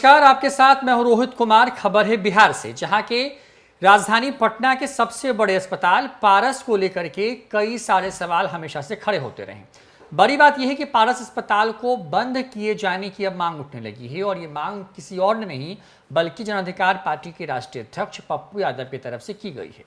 नमस्कार, आपके साथ मैं हूं रोहित कुमार। खबर है बिहार से, जहां के राजधानी पटना के सबसे बड़े अस्पताल पारस को लेकर के कई सारे सवाल हमेशा से खड़े होते रहे। बड़ी बात यह है कि पारस अस्पताल को बंद किए जाने की अब मांग उठने लगी है, और ये मांग किसी और ने नहीं बल्कि जन अधिकार पार्टी के राष्ट्रीय अध्यक्ष पप्पू यादव की तरफ से की गई है।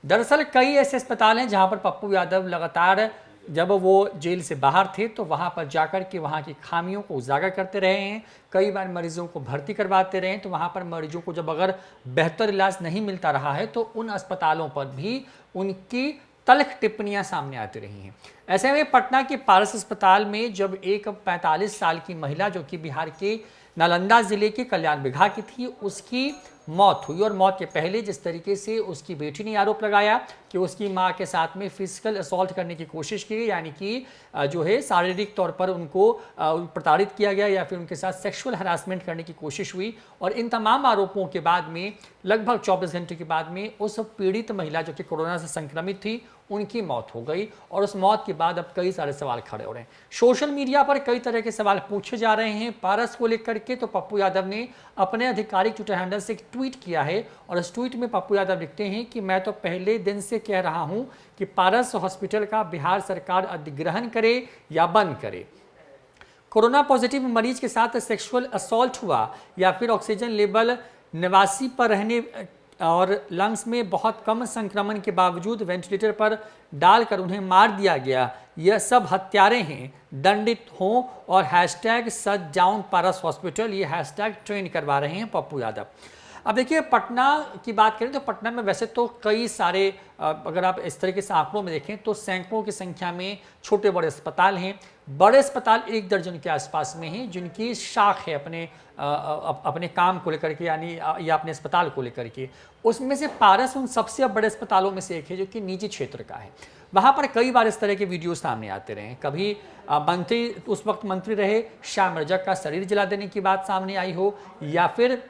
दरअसल कई ऐसे अस्पताल हैं जहां पर पप्पू यादव लगातार, जब वो जेल से बाहर थे तो वहां पर जाकर के वहां की खामियों को उजागर करते रहे हैं। कई बार मरीजों को भर्ती करवाते रहे हैं, तो वहां पर मरीजों को जब अगर बेहतर इलाज नहीं मिलता रहा है तो उन अस्पतालों पर भी उनकी तल्ख टिप्पणियां सामने आती रही हैं। ऐसे में पटना के पारस अस्पताल में जब एक 45 साल की महिला, जो कि बिहार के नालंदा जिले के कल्याण बिघा की थी, उसकी मौत हुई, और मौत के पहले जिस तरीके से उसकी बेटी ने आरोप लगाया कि उसकी मां के साथ में फिजिकल असॉल्ट करने की कोशिश की, यानी कि जो है शारीरिक तौर पर उनको प्रताड़ित किया गया या फिर उनके साथ सेक्सुअल हरासमेंट करने की कोशिश हुई, और इन तमाम आरोपों के बाद में लगभग 24 घंटे के बाद में उस पीड़ित महिला, जो कि कोरोना से संक्रमित थी, उनकी मौत हो गई। और उस मौत के बाद अब कई सारे सवाल खड़े हो रहे हैं। सोशल मीडिया पर कई तरह के सवाल पूछे जा रहे हैं पारस को लेकर के। तो पप्पू यादव ने अपने आधिकारिक ट्विटर हैंडल से एक ट्वीट किया है, और इस ट्वीट में पप्पू यादव लिखते हैं कि मैं तो पहले दिन से कह रहा हूं कि पारस हॉस्पिटल का बिहार सरकार अधिग्रहण करे या बंद करे। कोरोना पॉजिटिव मरीज के साथ सेक्सुअल असॉल्ट हुआ या फिर ऑक्सीजन लेवल 89 पर रहने और लंग्स में बहुत कम संक्रमण के बावजूद वेंटिलेटर पर डालकर उन्हें मार दिया गया, यह सब हत्यारे हैं, दंडित हों। और हैशटैग शट डाउन पारस हॉस्पिटल, ये हैशटैग ट्रेंड करवा रहे हैं पप्पू यादव। अब देखिए, पटना की बात करें तो पटना में वैसे तो कई सारे, अगर आप इस तरीके से आंकड़ों में देखें तो सैकड़ों की संख्या में छोटे बड़े अस्पताल हैं। बड़े अस्पताल 1 दर्जन के आसपास में हैं, जिनकी शाख है अपने काम को लेकर के, यानी या अपने अस्पताल को लेकर के। उसमें से पारस उन सबसे बड़े अस्पतालों में से एक है, जो कि निजी क्षेत्र का है। वहाँ पर कई बार इस तरह के वीडियो सामने आते रहे। कभी मंत्री, उस वक्त मंत्री रहे श्याम रजक का शरीर जला देने की बात सामने आई हो, या फिर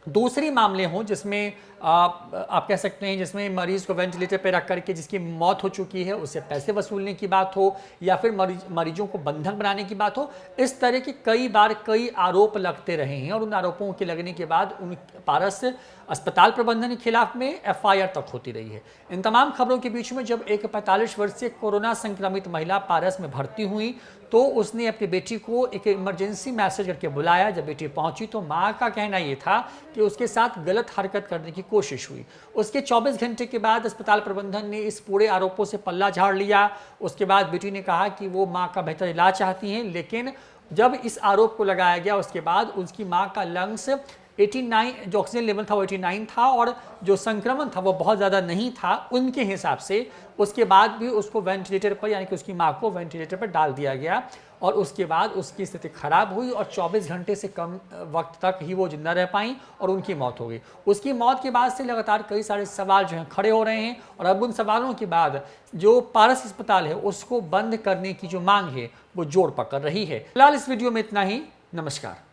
दूसरी मामले हों जिसमें आप कह सकते हैं जिसमें मरीज को वेंटिलेटर पर रख करके जिसकी मौत हो चुकी है उससे पैसे वसूलने की बात हो, या फिर मरीजों को बंधक बनाने की बात हो। इस तरह के कई बार कई आरोप लगते रहे हैं, और उन आरोपों के लगने के बाद उन पारस अस्पताल प्रबंधन के खिलाफ में एफआईआर तक होती रही है। इन तमाम खबरों के बीच में जब एक 45 वर्षीय कोरोना संक्रमित महिला पारस में भर्ती हुई तो उसने अपनी बेटी को एक इमरजेंसी मैसेज करके बुलाया। जब बेटी पहुंची तो मां का कहना यह था कि उसके साथ गलत हरकत करने की कोशिश हुई। उसके 24 घंटे के बाद अस्पताल प्रबंधन ने इस पूरे आरोपों से पल्ला झाड़ लिया। उसके बाद बेटी ने कहा कि वो मां का बेहतर इलाज चाहती हैं, लेकिन जब इस आरोप को लगाया गया उसके बाद उसकी मां का लंग्स 89, जो ऑक्सीजन लेवल था वो 89 था, और जो संक्रमण था वो बहुत ज़्यादा नहीं था उनके हिसाब से। उसके बाद भी उसको वेंटिलेटर पर, यानी कि उसकी मां को वेंटिलेटर पर डाल दिया गया, और उसके बाद उसकी स्थिति खराब हुई और 24 घंटे से कम वक्त तक ही वो जिंदा रह पाई और उनकी मौत हो गई। उसकी मौत के बाद से लगातार कई सारे सवाल जो हैं खड़े हो रहे हैं, और अब उन सवालों के बाद जो पारस अस्पताल है उसको बंद करने की जो मांग है वो जोर पकड़ रही है। फिलहाल इस वीडियो में इतना ही। नमस्कार।